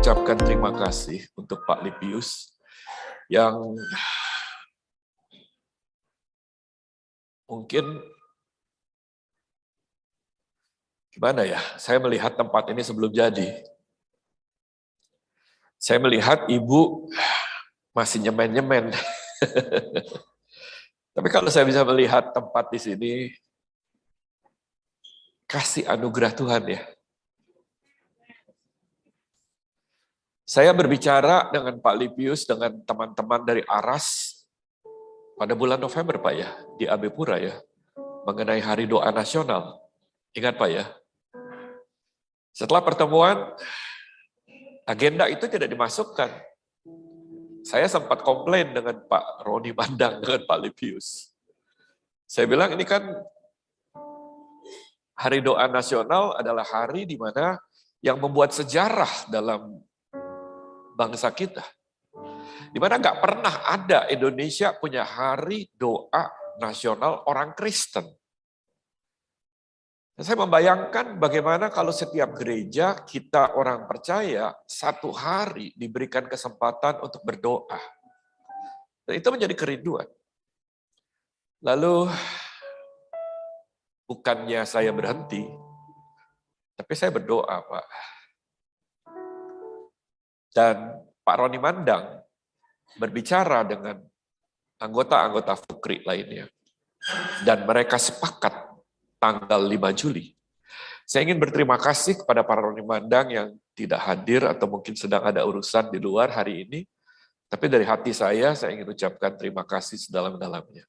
mengucapkan terima kasih untuk Pak Lipius yang mungkin gimana ya, saya melihat tempat ini sebelum jadi. Saya melihat Ibu masih nyemen-nyemen. Tapi kalau saya bisa melihat tempat di sini, kasih anugerah Tuhan ya. Saya berbicara dengan Pak Lipius, dengan teman-teman dari Aras, pada bulan November Pak ya, di AB Pura ya, mengenai Hari Doa Nasional. Ingat Pak ya? Setelah pertemuan, agenda itu tidak dimasukkan. Saya sempat komplain dengan Pak Roni Mandang, dengan Pak Lipius. Saya bilang ini kan Hari Doa Nasional adalah hari di mana yang membuat sejarah dalam bangsa kita. Di mana nggak pernah ada Indonesia punya Hari Doa Nasional orang Kristen. Saya membayangkan bagaimana kalau setiap gereja kita orang percaya satu hari diberikan kesempatan untuk berdoa. Dan itu menjadi kerinduan. Lalu bukannya saya berhenti, tapi saya berdoa Pak. Dan Pak Roni Mandang berbicara dengan anggota-anggota Fukri lainnya. Dan mereka sepakat tanggal 5 Juli. Saya ingin berterima kasih kepada Pak Roni Mandang yang tidak hadir atau mungkin sedang ada urusan di luar hari ini. Tapi dari hati saya ingin ucapkan terima kasih sedalam-dalamnya.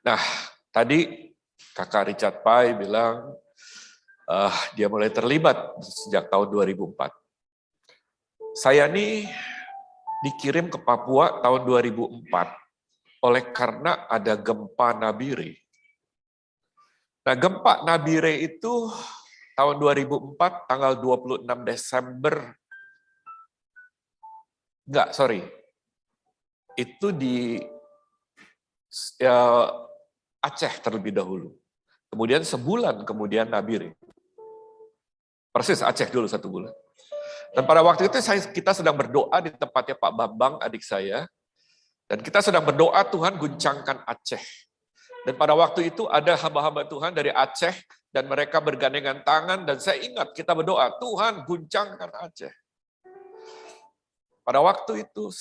Nah, tadi Kakak Richard Pai bilang dia mulai terlibat sejak tahun 2004. Saya ini dikirim ke Papua tahun 2004 oleh karena ada gempa Nabire. Nah, gempa Nabire itu tahun 2004 tanggal 26 Desember. Itu di Aceh terlebih dahulu. Kemudian sebulan kemudian Nabire. Persis Aceh dulu 1 bulan. Dan pada waktu itu kita sedang berdoa di tempatnya Pak Bambang, adik saya. Dan kita sedang berdoa Tuhan guncangkan Aceh. Dan pada waktu itu ada hamba-hamba Tuhan dari Aceh dan mereka bergandengan tangan dan saya ingat kita berdoa, Tuhan guncangkan Aceh. Pada waktu itu,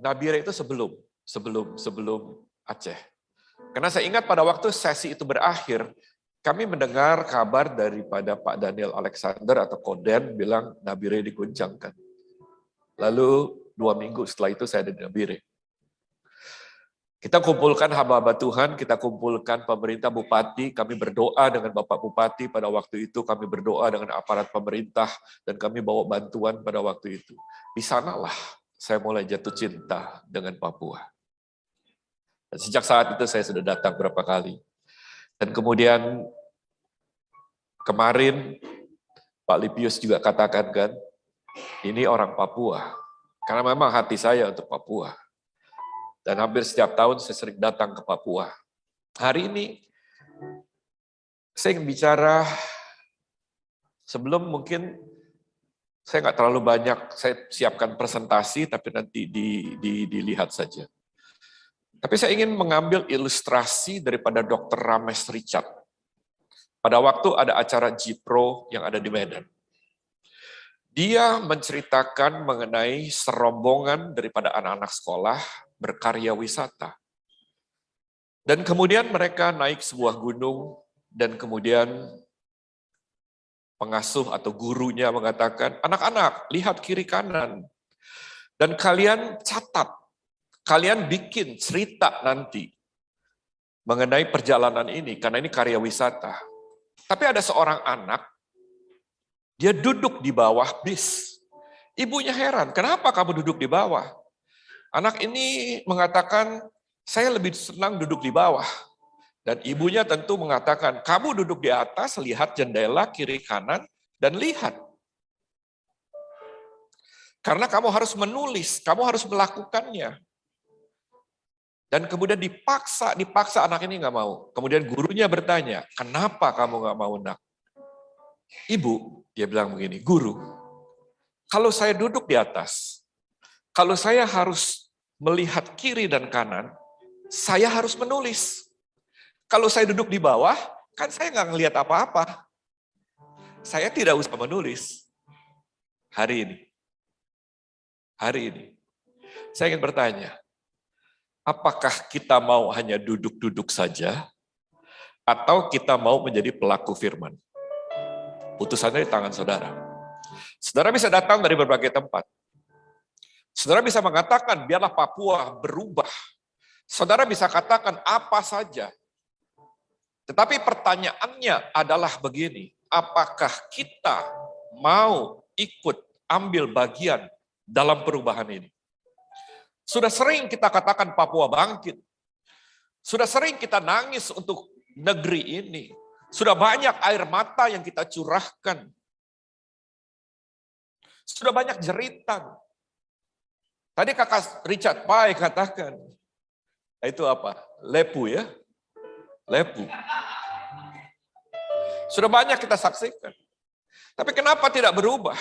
Nabire itu sebelum Aceh. Karena saya ingat pada waktu sesi itu berakhir, kami mendengar kabar daripada Pak Daniel Alexander atau Koden bilang Nabire diguncangkan. Lalu 2 minggu setelah itu saya ada di Nabire. Kita kumpulkan hamba-hamba Tuhan, kita kumpulkan pemerintah bupati, kami berdoa dengan Bapak Bupati pada waktu itu, kami berdoa dengan aparat pemerintah, dan kami bawa bantuan pada waktu itu. Di sanalah saya mulai jatuh cinta dengan Papua. Dan sejak saat itu saya sudah datang berapa kali. Dan kemudian kemarin Pak Lipius juga katakan kan, ini orang Papua. Karena memang hati saya untuk Papua. Dan hampir setiap tahun saya sering datang ke Papua. Hari ini saya ingin bicara, sebelum mungkin saya nggak terlalu banyak, saya siapkan presentasi tapi nanti dilihat saja. Tapi saya ingin mengambil ilustrasi daripada Dr. Ramesh Richard. Pada waktu ada acara Jipro yang ada di Medan. Dia menceritakan mengenai serombongan daripada anak-anak sekolah berkarya wisata. Dan kemudian mereka naik sebuah gunung dan kemudian pengasuh atau gurunya mengatakan, anak-anak lihat kiri kanan dan kalian catat, kalian bikin cerita nanti mengenai perjalanan ini karena ini karya wisata. Tapi ada seorang anak, dia duduk di bawah bis. Ibunya heran, kenapa kamu duduk di bawah? Anak ini mengatakan, saya lebih senang duduk di bawah. Dan ibunya tentu mengatakan, kamu duduk di atas, lihat jendela kiri kanan, dan lihat. Karena kamu harus menulis, kamu harus melakukannya. Dan kemudian dipaksa anak ini nggak mau. Kemudian gurunya bertanya, kenapa kamu nggak mau nak? Ibu, dia bilang begini, guru, Kalau saya duduk di atas, kalau saya harus melihat kiri dan kanan, saya harus menulis. Kalau saya duduk di bawah, kan saya nggak ngelihat apa-apa. Saya tidak usah menulis. Hari ini, saya ingin bertanya, apakah kita mau hanya duduk-duduk saja, atau kita mau menjadi pelaku firman? Putusannya di tangan saudara. Saudara bisa datang dari berbagai tempat. Saudara bisa mengatakan, biarlah Papua berubah. Saudara bisa katakan apa saja. Tetapi pertanyaannya adalah begini, apakah kita mau ikut ambil bagian dalam perubahan ini? Sudah sering kita katakan Papua bangkit. Sudah sering kita nangis untuk negeri ini. Sudah banyak air mata yang kita curahkan. Sudah banyak jeritan. Tadi kakak Richard Pai katakan, itu apa? Lepu ya? Lepu. Sudah banyak kita saksikan. Tapi kenapa tidak berubah?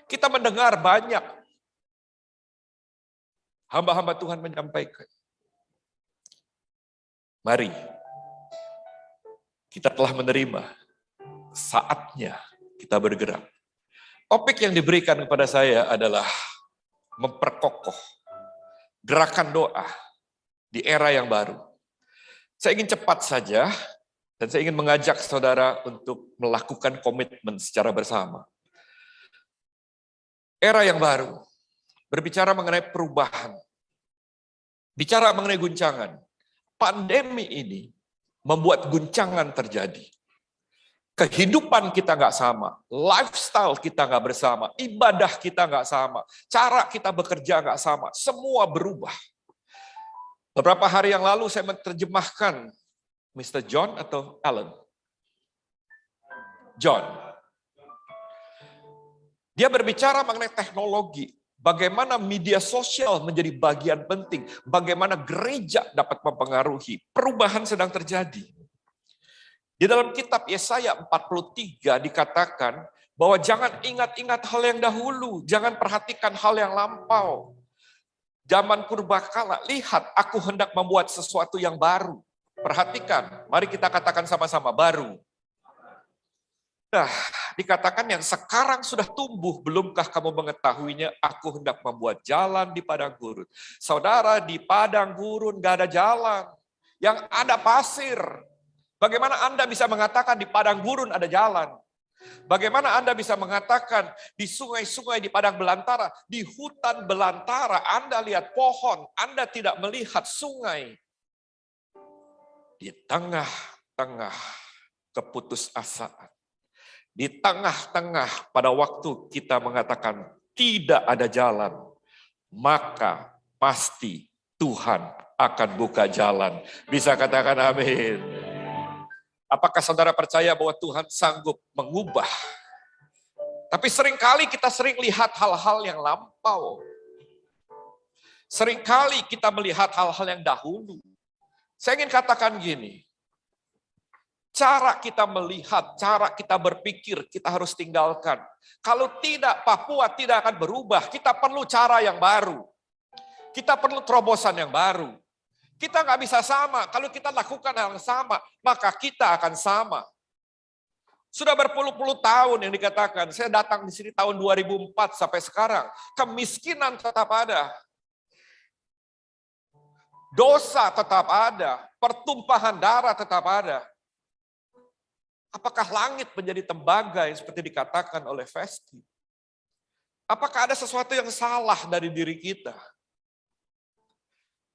Kita mendengar banyak hamba-hamba Tuhan menyampaikan. Mari, kita telah menerima, saatnya kita bergerak. Topik yang diberikan kepada saya adalah memperkokoh gerakan doa di era yang baru. Saya ingin cepat saja, dan saya ingin mengajak saudara untuk melakukan komitmen secara bersama. Era yang baru, berbicara mengenai perubahan, bicara mengenai guncangan. Pandemi ini membuat guncangan terjadi. Kehidupan kita nggak sama, lifestyle kita nggak bersama, ibadah kita nggak sama, cara kita bekerja nggak sama, semua berubah. Beberapa hari yang lalu saya menerjemahkan Mr. John atau Alan? John. Dia berbicara mengenai teknologi, bagaimana media sosial menjadi bagian penting, bagaimana gereja dapat mempengaruhi, perubahan sedang terjadi. Di dalam kitab Yesaya 43 dikatakan bahwa jangan ingat-ingat hal yang dahulu, jangan perhatikan hal yang lampau. Zaman purbakala, lihat aku hendak membuat sesuatu yang baru. Perhatikan, mari kita katakan sama-sama baru. Nah, dikatakan yang sekarang sudah tumbuh, belumkah kamu mengetahuinya? Aku hendak membuat jalan di padang gurun. Saudara, di padang gurun gak ada jalan, yang ada pasir. Bagaimana Anda bisa mengatakan di padang gurun ada jalan? Bagaimana Anda bisa mengatakan di sungai-sungai di padang belantara, di hutan belantara Anda lihat pohon, Anda tidak melihat sungai? Di tengah-tengah keputusasaan, di tengah-tengah pada waktu kita mengatakan tidak ada jalan, maka pasti Tuhan akan buka jalan. Bisa katakan amin. Apakah saudara percaya bahwa Tuhan sanggup mengubah? Tapi seringkali kita sering lihat hal-hal yang lampau. Seringkali kita melihat hal-hal yang dahulu. Saya ingin katakan gini, cara kita melihat, cara kita berpikir, kita harus tinggalkan. Kalau tidak, Papua tidak akan berubah. Kita perlu cara yang baru. Kita perlu terobosan yang baru. Kita nggak bisa sama. Kalau kita lakukan hal yang sama, maka kita akan sama. Sudah berpuluh-puluh tahun yang dikatakan. Saya datang di sini tahun 2004 sampai sekarang. Kemiskinan tetap ada. Dosa tetap ada. Pertumpahan darah tetap ada. Apakah langit menjadi tembaga yang seperti dikatakan oleh Vesti? Apakah ada sesuatu yang salah dari diri kita?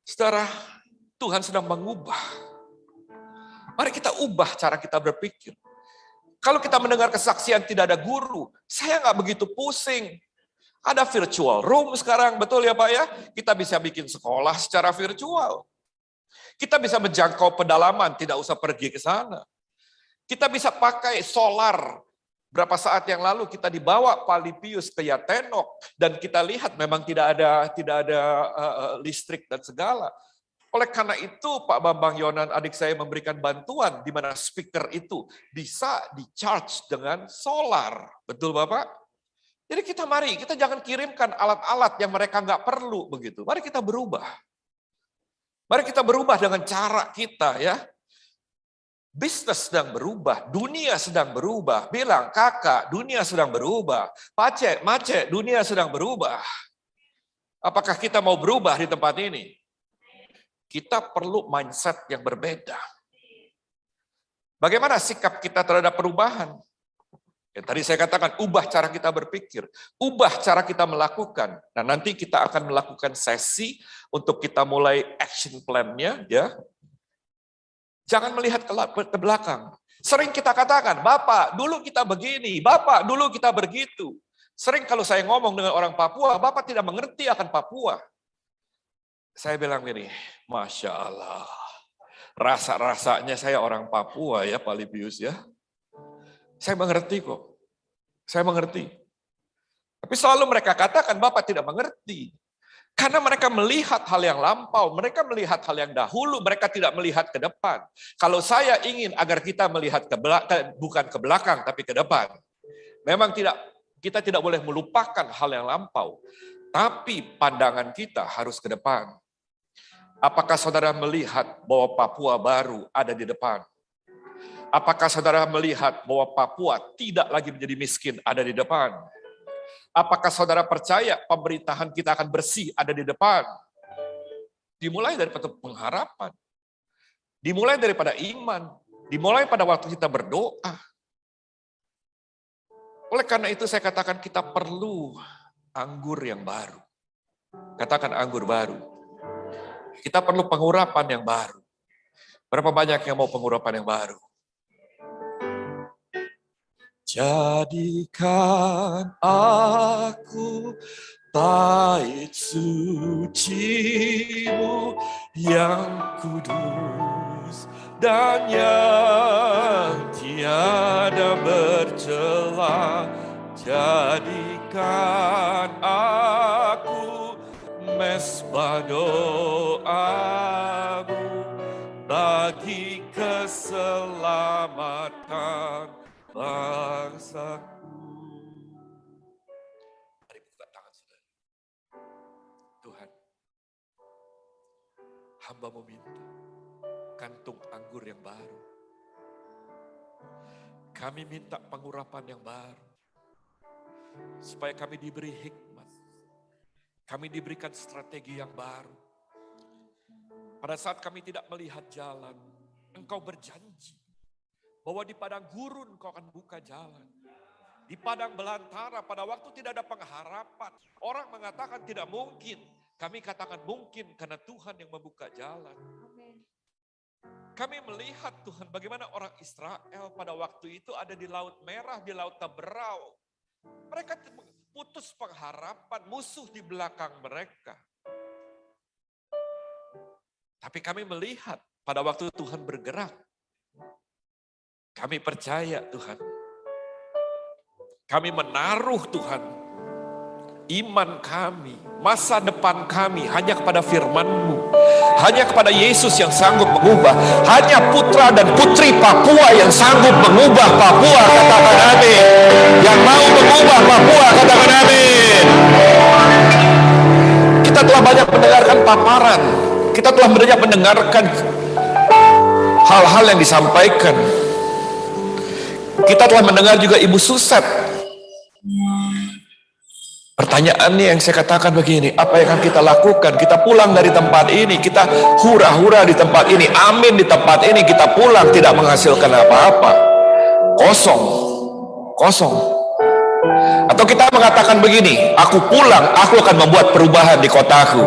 Saudara, Tuhan sedang mengubah. Mari kita ubah cara kita berpikir. Kalau kita mendengar kesaksian tidak ada guru, saya nggak begitu pusing. Ada virtual room sekarang, betul ya Pak ya? Kita bisa bikin sekolah secara virtual. Kita bisa menjangkau pedalaman, tidak usah pergi ke sana. Kita bisa pakai solar. Berapa saat yang lalu kita dibawa Pak Lipius ke Yatenok dan kita lihat memang tidak ada listrik dan segala. Oleh karena itu Pak Bambang Yonan adik saya memberikan bantuan di mana speaker itu bisa di-charge dengan solar. Betul Bapak? Jadi kita jangan kirimkan alat-alat yang mereka nggak perlu begitu. Mari kita berubah. Mari kita berubah dengan cara kita ya. Bisnis sedang berubah, dunia sedang berubah. Bilang, kakak, dunia sedang berubah. Pacek, macek, dunia sedang berubah. Apakah kita mau berubah di tempat ini? Kita perlu mindset yang berbeda. Bagaimana sikap kita terhadap perubahan? Ya, tadi saya katakan, ubah cara kita berpikir, ubah cara kita melakukan. Nah, nanti kita akan melakukan sesi untuk kita mulai action plan-nya, ya. Jangan melihat ke belakang. Sering kita katakan, Bapak, dulu kita begini, Bapak, dulu kita begitu. Sering kalau saya ngomong dengan orang Papua, Bapak tidak mengerti akan Papua. Saya bilang gini, Masya Allah, rasa-rasanya saya orang Papua ya, Pak Libius ya. Saya mengerti kok. Saya mengerti. Tapi selalu mereka katakan, Bapak tidak mengerti. Karena mereka melihat hal yang lampau, mereka melihat hal yang dahulu, mereka tidak melihat ke depan. Kalau saya ingin agar kita melihat ke belakang, bukan ke belakang, tapi ke depan. Memang kita tidak boleh melupakan hal yang lampau. Tapi pandangan kita harus ke depan. Apakah saudara melihat bahwa Papua baru ada di depan? Apakah saudara melihat bahwa Papua tidak lagi menjadi miskin ada di depan? Apakah saudara percaya pemerintahan kita akan bersih ada di depan? Dimulai daripada pengharapan. Dimulai daripada iman. Dimulai pada waktu kita berdoa. Oleh karena itu saya katakan kita perlu anggur yang baru. Katakan anggur baru. Kita perlu pengurapan yang baru. Berapa banyak yang mau pengurapan yang baru? Jadikan aku bait suci-Mu yang kudus dan yang tiada bercela. Jadikan aku mesbah doa-Mu bagi keselamatan bangsaku. Mari buka tangan saudara. Tuhan, hamba meminta kantung anggur yang baru. Kami minta pengurapan yang baru. Supaya kami diberi hikmat. Kami diberikan strategi yang baru. Pada saat kami tidak melihat jalan, Engkau berjanji bahwa di padang gurun Kau akan buka jalan. Di padang belantara pada waktu tidak ada pengharapan. Orang mengatakan tidak mungkin. Kami katakan mungkin karena Tuhan yang membuka jalan. Kami melihat Tuhan bagaimana orang Israel pada waktu itu ada di Laut Merah, di Laut Taberau. Mereka putus pengharapan, musuh di belakang mereka. Tapi kami melihat pada waktu Tuhan bergerak. Kami percaya Tuhan. Kami menaruh Tuhan. Iman kami, masa depan kami hanya kepada firman-Mu. Hanya kepada Yesus yang sanggup mengubah. Hanya putra dan putri Papua yang sanggup mengubah Papua. Katakan amin. Yang mau mengubah Papua, katakan amin. Kita telah banyak mendengarkan paparan. Kita telah banyak mendengarkan hal-hal yang disampaikan. Kita telah mendengar juga Ibu Suset. Pertanyaannya yang saya katakan begini, apa yang akan kita lakukan? Kita pulang dari tempat ini, kita hura-hura di tempat ini, amin di tempat ini, kita pulang tidak menghasilkan apa-apa. Kosong. Atau kita mengatakan begini, aku pulang, aku akan membuat perubahan di kotaku.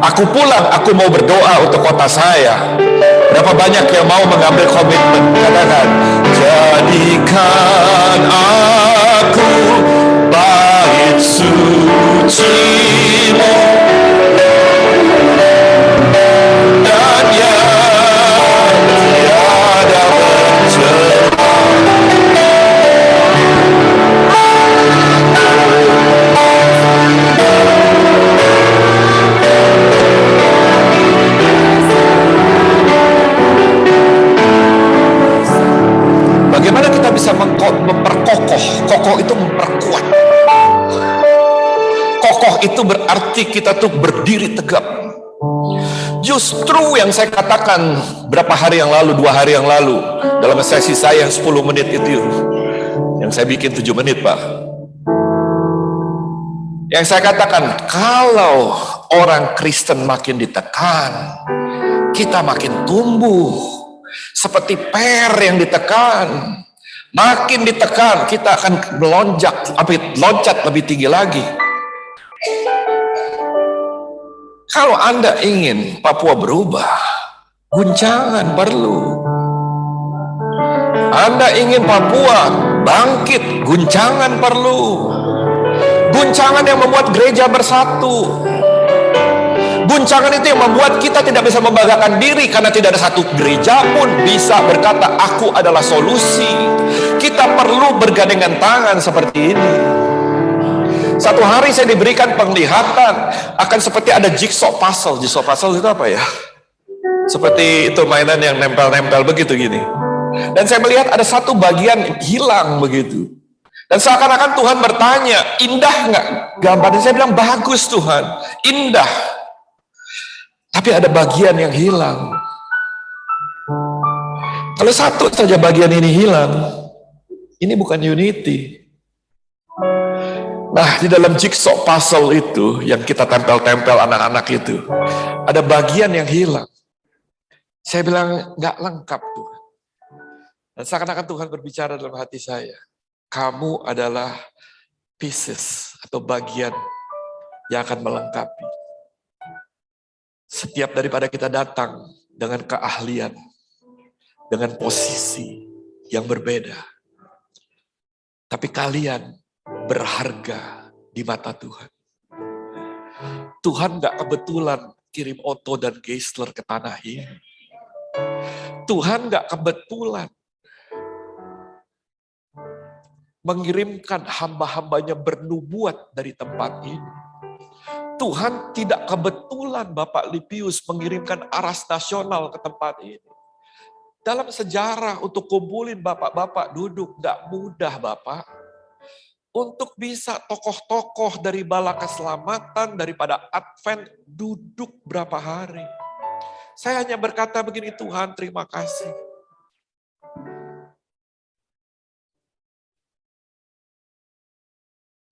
Aku pulang, aku mau berdoa untuk kota saya. Berapa banyak yang mau mengambil komitmen? Katakan, jadikan aku bait suci-Mu dan yang tiada bercela. Bagaimana kita bisa memperkokoh? Kokoh itu memperkuat. itu berarti kita tuh berdiri tegap. Justru yang saya katakan berapa hari yang lalu, 2 hari yang lalu, dalam sesi saya yang 10 menit itu, yang saya bikin 7 menit Pak. Yang saya katakan, kalau orang Kristen makin ditekan, kita makin tumbuh. Seperti per yang ditekan. Makin ditekan, kita akan loncat lebih tinggi lagi. Kalau Anda ingin Papua berubah, guncangan perlu. Anda ingin Papua bangkit, guncangan perlu. Guncangan yang membuat gereja bersatu. Guncangan itu yang membuat kita tidak bisa membanggakan diri, karena tidak ada satu gereja pun bisa berkata, aku adalah solusi. Kita perlu bergandengan tangan seperti ini. Satu hari saya diberikan penglihatan akan seperti ada jigsaw puzzle. Jigsaw puzzle itu apa ya? Seperti itu mainan yang nempel-nempel begitu gini. Dan saya melihat ada satu bagian hilang begitu. Dan seakan-akan Tuhan bertanya, indah nggak gambarnya? Saya bilang, bagus Tuhan, indah. Tapi ada bagian yang hilang. Kalau satu saja bagian ini hilang, ini bukan unity. Nah, di dalam jigsaw puzzle itu, yang kita tempel-tempel anak-anak itu, ada bagian yang hilang. Saya bilang, nggak lengkap Tuhan. Dan seakan-akan Tuhan berbicara dalam hati saya, kamu adalah pieces atau bagian yang akan melengkapi. Setiap daripada kita datang dengan keahlian, dengan posisi yang berbeda. Tapi kalian berharga di mata Tuhan. Tuhan gak kebetulan kirim Otto dan Geisler ke tanah ini. Tuhan gak kebetulan mengirimkan hamba-hambanya bernubuat dari tempat ini. Tuhan tidak kebetulan Bapak Lipius mengirimkan aras nasional ke tempat ini. Dalam sejarah untuk kumpulin bapak-bapak duduk, gak mudah Bapak. Untuk bisa tokoh-tokoh dari Bala Keselamatan, daripada Advent, duduk berapa hari. Saya hanya berkata begini, Tuhan terima kasih.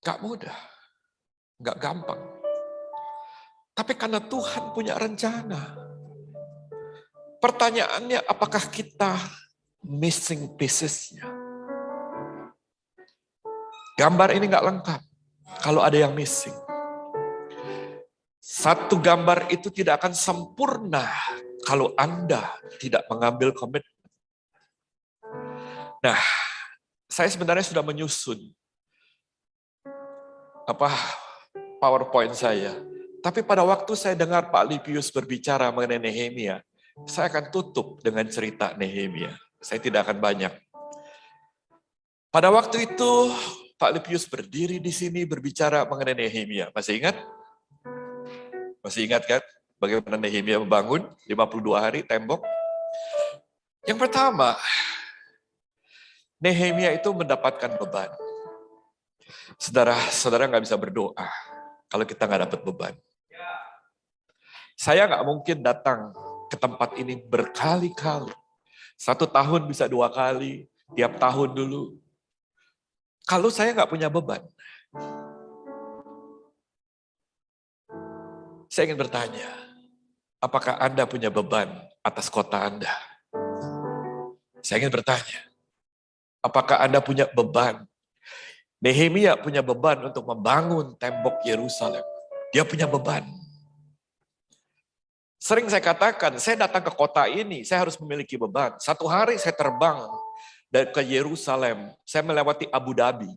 Gak mudah, gak gampang. Tapi karena Tuhan punya rencana. Pertanyaannya, apakah kita missing pieces-nya? Gambar ini nggak lengkap kalau ada yang missing. Satu gambar itu tidak akan sempurna kalau Anda tidak mengambil komitmen. Nah, saya sebenarnya sudah menyusun PowerPoint saya. Tapi pada waktu saya dengar Pak Lipius berbicara mengenai Nehemia, saya akan tutup dengan cerita Nehemia. Saya tidak akan banyak. Pada waktu itu, Pak Lipius berdiri di sini berbicara mengenai Nehemia. Masih ingat? Masih ingat kan? Bagaimana Nehemia membangun 52 hari tembok? Yang pertama, Nehemia itu mendapatkan beban. Saudara nggak bisa berdoa kalau kita nggak dapat beban. Saya nggak mungkin datang ke tempat ini berkali-kali. 1 tahun bisa 2 kali, tiap tahun dulu. Kalau saya nggak punya beban, saya ingin bertanya, apakah Anda punya beban atas kota Anda? Saya ingin bertanya, apakah Anda punya beban? Nehemia punya beban untuk membangun tembok Yerusalem. Dia punya beban. Sering saya katakan, saya datang ke kota ini, saya harus memiliki beban. 1 hari saya terbang ke Yerusalem, saya melewati Abu Dhabi.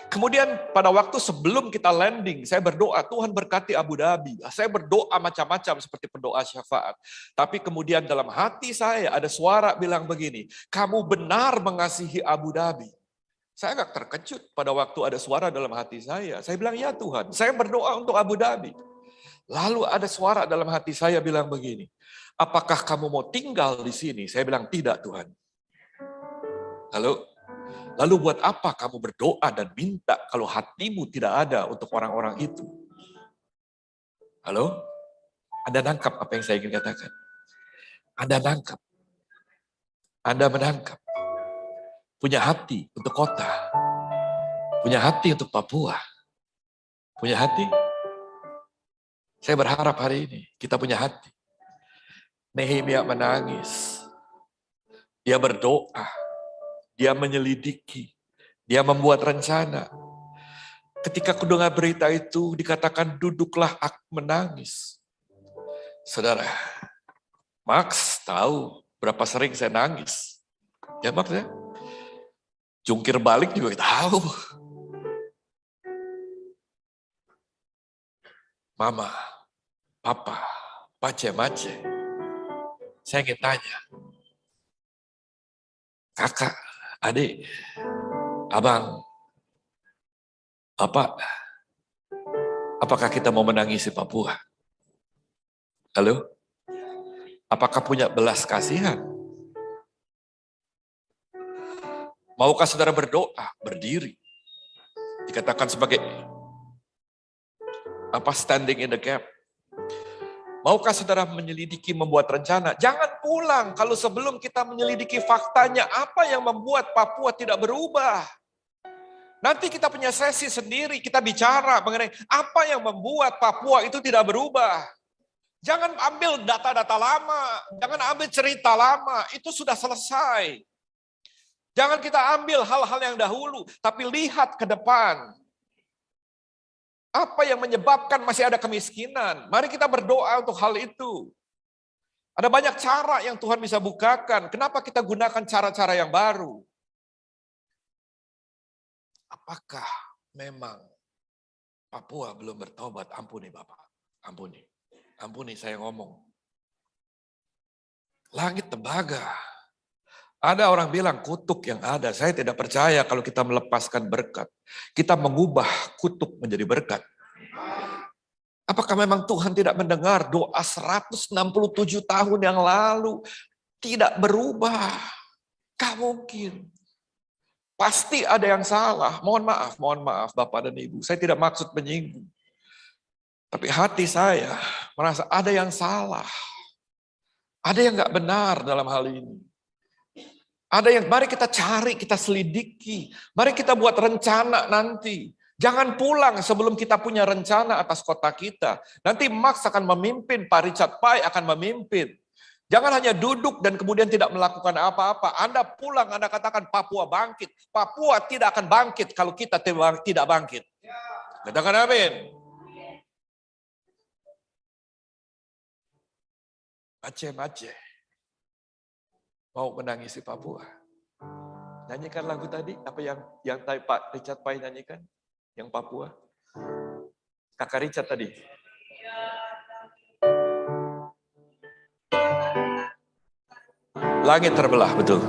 Kemudian pada waktu sebelum kita landing, saya berdoa, Tuhan berkati Abu Dhabi. Saya berdoa macam-macam seperti pendoa syafaat. Tapi kemudian dalam hati saya ada suara bilang begini, kamu benar mengasihi Abu Dhabi. Saya agak terkejut pada waktu ada suara dalam hati saya. Saya bilang, ya Tuhan, saya berdoa untuk Abu Dhabi. Lalu ada suara dalam hati saya bilang begini, apakah kamu mau tinggal di sini? Saya bilang, tidak Tuhan. Lalu buat apa kamu berdoa dan minta kalau hatimu tidak ada untuk orang-orang itu? Halo? Anda nangkap apa yang saya ingin katakan? Anda nangkap. Anda menangkap. Punya hati untuk kota. Punya hati untuk Papua. Punya hati? Saya berharap hari ini kita punya hati. Nehemia menangis. Dia berdoa. Dia menyelidiki. Dia membuat rencana. Ketika aku dengar berita itu, dikatakan duduklah aku menangis. Saudara, Max tahu berapa sering saya nangis. Ya Max ya? Jungkir balik juga tahu. Mama, Papa, Pace, Mace. Saya ingin tanya. Kakak, adik, abang, Bapak, apakah kita mau menangisi Papua? Halo? Apakah punya belas kasihan? Maukah saudara berdoa, berdiri? Dikatakan sebagai standing in the gap. Maukah saudara menyelidiki, membuat rencana? Jangan pulang kalau sebelum kita menyelidiki faktanya, apa yang membuat Papua tidak berubah. Nanti kita punya sesi sendiri, kita bicara mengenai apa yang membuat Papua itu tidak berubah. Jangan ambil data-data lama, jangan ambil cerita lama, itu sudah selesai. Jangan kita ambil hal-hal yang dahulu, tapi lihat ke depan. Apa yang menyebabkan masih ada kemiskinan? Mari kita berdoa untuk hal itu. Ada banyak cara yang Tuhan bisa bukakan. Kenapa kita gunakan cara-cara yang baru? Apakah memang Papua belum bertobat? Ampuni Bapak, ampuni. Ampuni saya ngomong. Langit tembaga. Ada orang bilang kutuk yang ada. Saya tidak percaya kalau kita melepaskan berkat. Kita mengubah kutuk menjadi berkat. Apakah memang Tuhan tidak mendengar doa 167 tahun yang lalu tidak berubah? Gak mungkin. Pasti ada yang salah. Mohon maaf Bapak dan Ibu. Saya tidak maksud menyinggung. Tapi hati saya merasa ada yang salah. Ada yang gak benar dalam hal ini. Ada yang, mari kita cari, kita selidiki. Mari kita buat rencana nanti. Jangan pulang sebelum kita punya rencana atas kota kita. Nanti Max akan memimpin, Pak Richard Pai akan memimpin. Jangan hanya duduk dan kemudian tidak melakukan apa-apa. Anda pulang, Anda katakan Papua bangkit. Papua tidak akan bangkit kalau kita tidak bangkit. Katakan amin. Aceh. Mau menangisi Papua. Nyanyikan lagu tadi, apa yang Pak Richard Pai nyanyikan? Yang Papua. Kakak Richard tadi. Langit terbelah, betul.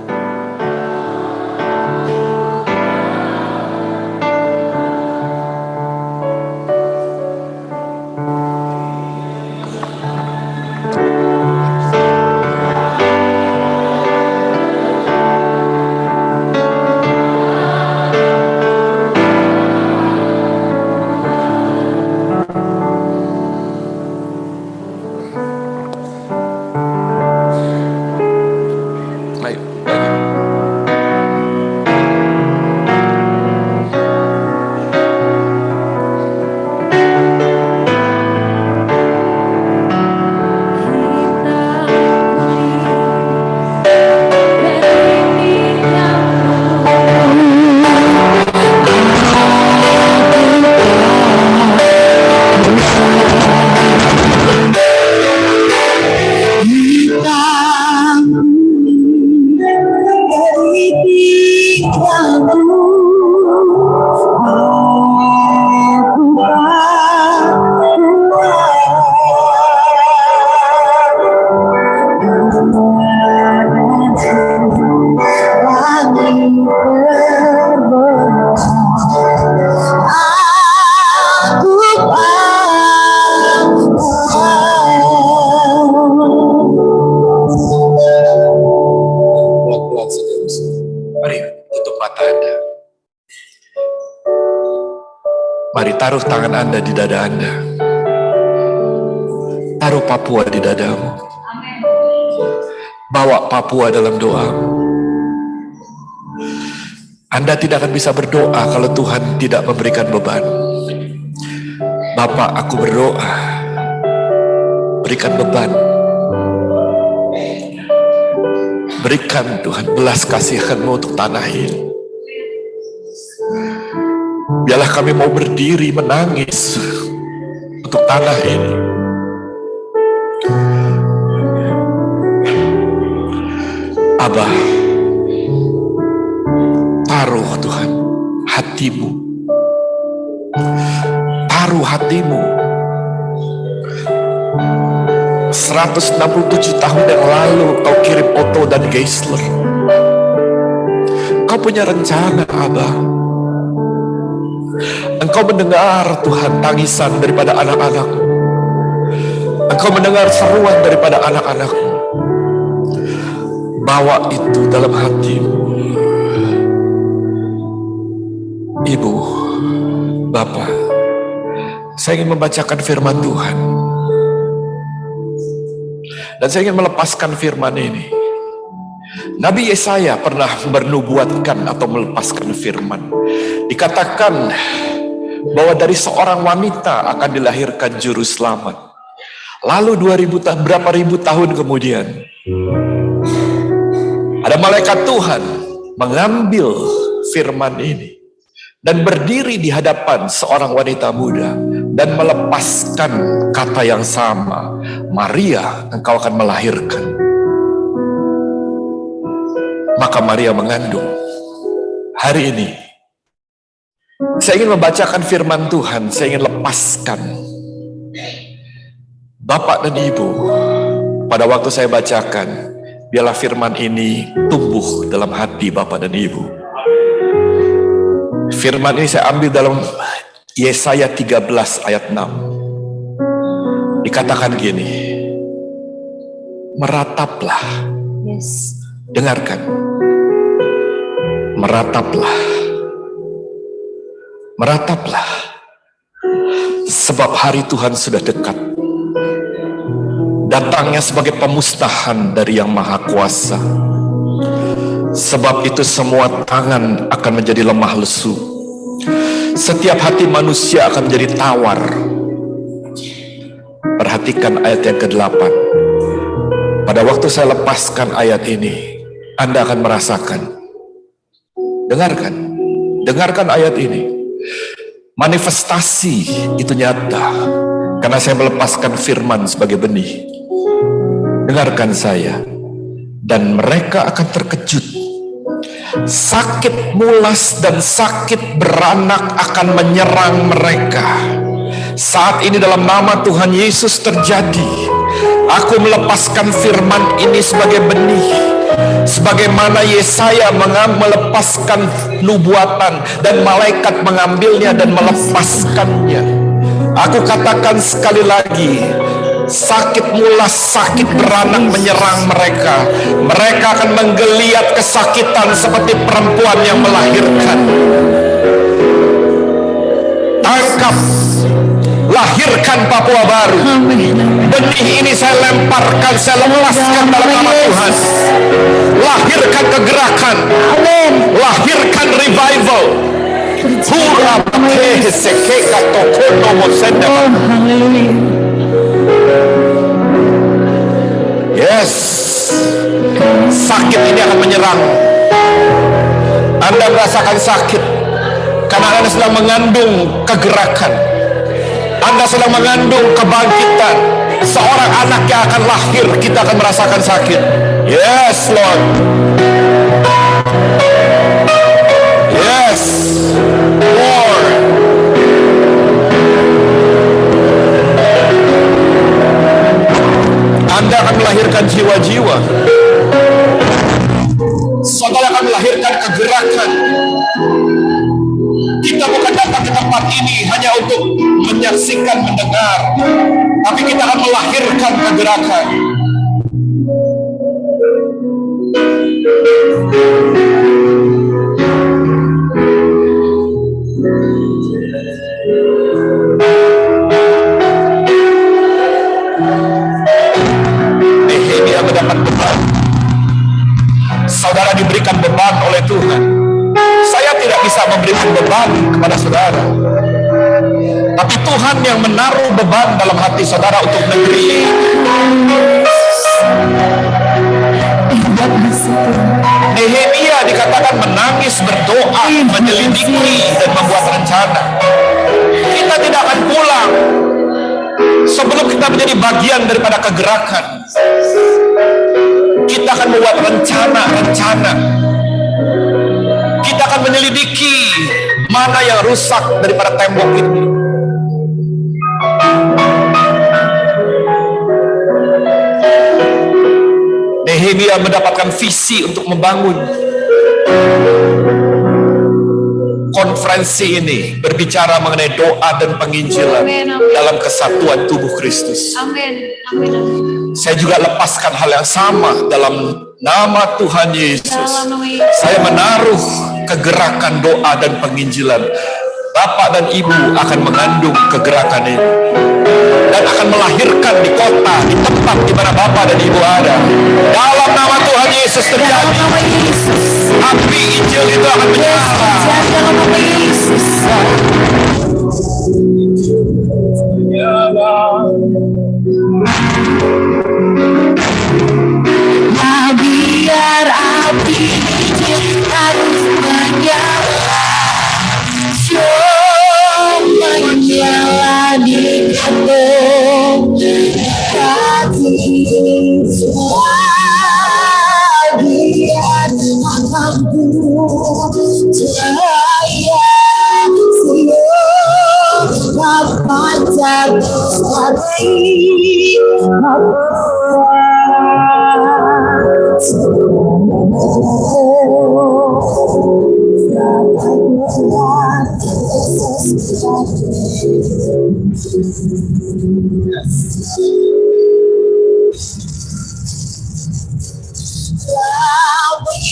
Mari taruh tangan Anda di dada Anda. Taruh Papua di dadamu. Bawa Papua dalam doamu. Anda tidak akan bisa berdoa kalau Tuhan tidak memberikan beban. Bapak, aku berdoa, berikan beban. Berikan Tuhan belas kasihan-Mu untuk tanah ini. Biarlah kami mau berdiri menangis untuk tanah ini. Abah, taruh Tuhan hatimu. Taruh hatimu. 167 tahun yang lalu kau kirim Otto dan Geisler. Kau punya rencana, Abah. Engkau mendengar Tuhan tangisan daripada anak-anakmu. Engkau mendengar seruan daripada anak-anakmu. Bawa itu dalam hatimu. Ibu, Bapak, saya ingin membacakan firman Tuhan. Dan saya ingin melepaskan firman ini. Nabi Yesaya pernah bernubuatkan atau melepaskan firman. Dikatakan bahwa dari seorang wanita akan dilahirkan juru selamat. Lalu berapa ribu tahun kemudian, ada malaikat Tuhan mengambil firman ini dan berdiri di hadapan seorang wanita muda dan melepaskan kata yang sama. Maria, engkau akan melahirkan. Maka Maria mengandung. Hari ini saya ingin membacakan firman Tuhan. Saya ingin lepaskan. Bapak dan Ibu, pada waktu saya bacakan, biarlah firman ini tumbuh dalam hati Bapak dan Ibu. Firman ini saya ambil dalam Yesaya 13 ayat 6. Dikatakan gini, merataplah. Yes. Dengarkan. Merataplah. Merataplah. Sebab hari Tuhan sudah dekat. Datangnya sebagai pemusnahan dari Yang Maha Kuasa. Sebab itu semua tangan akan menjadi lemah lesu. Setiap hati manusia akan menjadi tawar. Perhatikan ayat yang ke-8. Pada waktu saya lepaskan ayat ini, Anda akan merasakan. Dengarkan. Dengarkan ayat ini. Manifestasi itu nyata. Karena saya melepaskan firman sebagai benih. Dengarkan saya. Dan mereka akan terkejut. Sakit mulas dan sakit beranak akan menyerang mereka. Saat ini dalam nama Tuhan Yesus terjadi. Aku melepaskan firman ini sebagai benih. Sebagaimana Yesaya melepaskan nubuatan dan malaikat mengambilnya dan melepaskannya. Aku katakan sekali lagi, sakit mulas, sakit beranak menyerang mereka. Mereka akan menggeliat kesakitan seperti perempuan yang melahirkan. Tangkap, lahirkan Papua baru. Benih ini saya lemparkan, saya lepaskan dalam nama Tuhan. Lahirkan kegerakan, lahirkan revival. Yes, sakit ini akan menyerang. Anda merasakan sakit karena Anda sedang mengandung kegerakan. Anda sedang mengandung kebangkitan. Seorang anak yang akan lahir, kita akan merasakan sakit. Yes, Lord. Yes, Lord. Anda akan melahirkan jiwa-jiwa. Saudara akan melahirkan kegerakan. Kita bukan datang ke tempat ini hanya untuk menyaksikan, mendengar, tapi kita akan melahirkan kegerakan. diberikan beban oleh Tuhan. Saya tidak bisa memberikan beban kepada saudara. Tapi Tuhan yang menaruh beban dalam hati saudara untuk negeri ini. Nehemia dikatakan menangis, berdoa, menyelidiki, dan membuat rencana. Kita tidak akan pulang sebelum kita menjadi bagian daripada kegerakan. Kita akan membuat rencana-rencana. Kita akan menyelidiki mana yang rusak daripada tembok ini. Nehemia mendapatkan visi untuk membangun. Konferensi ini berbicara mengenai doa dan penginjilan dalam kesatuan tubuh Kristus. Amin. Amin. Saya juga lepaskan hal yang sama dalam nama Tuhan Yesus. Saya menaruh kegerakan doa dan penginjilan. Bapak dan Ibu akan mengandung kegerakan ini dan akan melahirkan di kota, di tempat di mana Bapak dan Ibu ada. Dalam nama Tuhan Yesus terjadi. Api Injil itu akan menyala. Dalam nama Yesus. Nah, biar api Injil harus menyala, menyala di kampung hati semua. Biar mampu cahaya siap pancar hari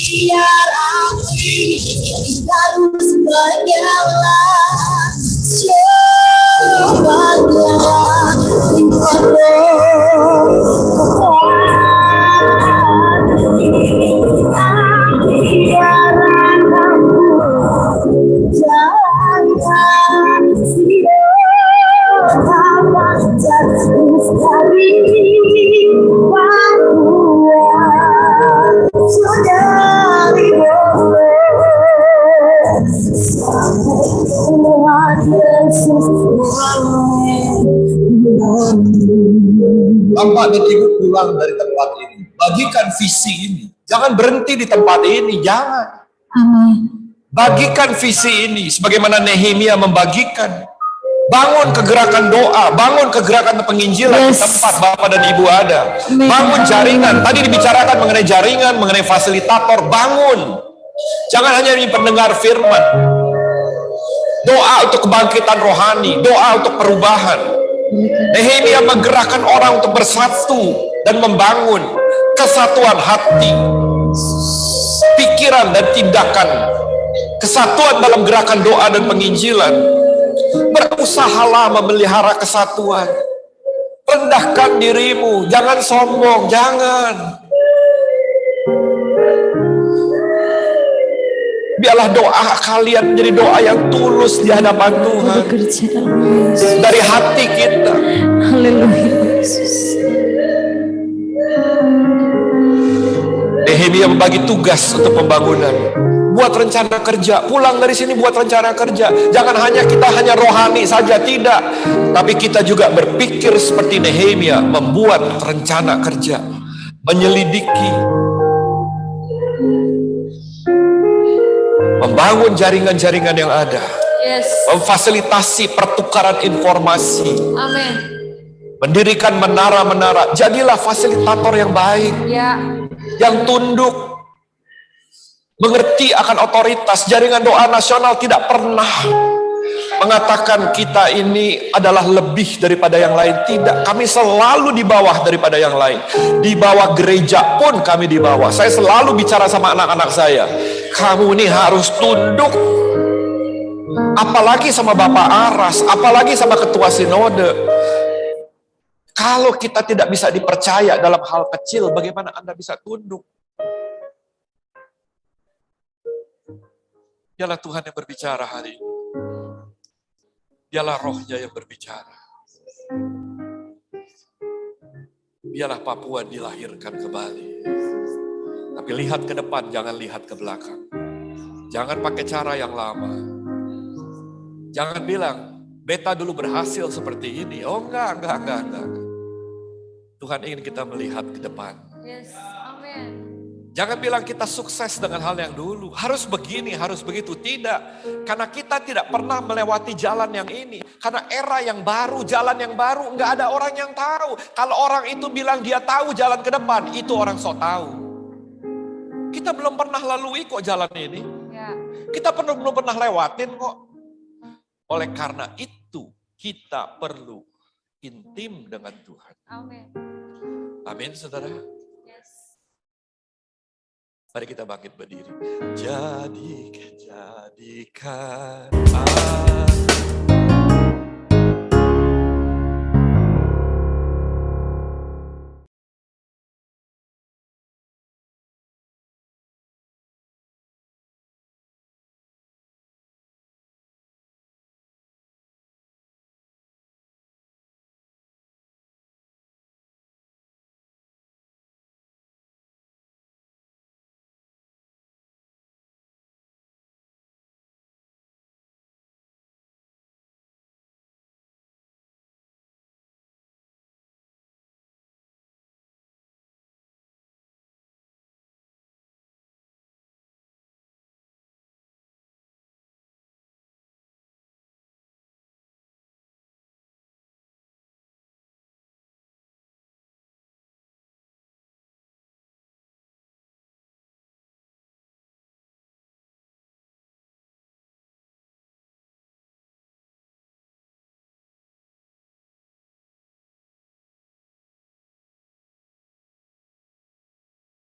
biar api harus menyala, coba di Bapak dan Ibu pulang dari tempat ini, bagikan visi ini. Jangan berhenti di tempat ini, jangan. Bagikan visi ini sebagaimana Nehemia membagikan. Bangun kegerakan doa, bangun kegerakan penginjilan di tempat Bapak dan Ibu ada. Bangun jaringan. Tadi dibicarakan mengenai jaringan, mengenai fasilitator, bangun. Jangan hanya pendengar firman. Doa untuk kebangkitan rohani, doa untuk perubahan. Nehemia menggerakkan orang untuk bersatu dan membangun kesatuan hati, pikiran dan tindakan, kesatuan dalam gerakan doa dan penginjilan. Berusahalah memelihara kesatuan. Rendahkan dirimu, jangan sombong, jangan. Biarlah doa kalian menjadi doa yang tulus di hadapan Tuhan. Dari hati kita. Haleluya Yesus. Nehemia membagi tugas untuk pembangunan. Buat rencana kerja. Pulang dari sini buat rencana kerja. Jangan kita hanya rohani saja, tidak. Tapi kita juga berpikir seperti Nehemia, membuat rencana kerja. Menyelidiki. Membangun jaringan-jaringan yang ada. Yes. Memfasilitasi pertukaran informasi. Amin. Mendirikan menara-menara. Jadilah fasilitator yang baik. Ya. Yang tunduk. Mengerti akan otoritas. Jaringan doa nasional tidak pernah mengatakan kita ini adalah lebih daripada yang lain. Tidak, kami selalu di bawah daripada yang lain. Di bawah gereja pun kami di bawah. Saya selalu bicara sama anak-anak saya, kamu ini harus tunduk. Apalagi sama Bapak Aras, apalagi sama Ketua Sinode. Kalau kita tidak bisa dipercaya dalam hal kecil, bagaimana Anda bisa tunduk? Biarlah Tuhan yang berbicara hari ini. Biarlah rohnya yang berbicara. Biarlah Papua dilahirkan kembali. Tapi lihat ke depan, jangan lihat ke belakang. Jangan pakai cara yang lama. Jangan bilang, beta dulu berhasil seperti ini. Oh enggak. Tuhan ingin kita melihat ke depan. Yes, amin. Jangan bilang kita sukses dengan hal yang dulu. Harus begini, harus begitu. Tidak. Karena kita tidak pernah melewati jalan yang ini. Karena era yang baru, jalan yang baru, nggak ada orang yang tahu. Kalau orang itu bilang dia tahu jalan ke depan, itu orang sok tahu. Kita belum pernah lalui kok jalan ini. Ya. Kita belum pernah lewatin kok. Oleh karena itu, kita perlu intim dengan Tuhan. Amin. Amin, saudara. Yes. Mari kita bangkit berdiri. Jadikan aku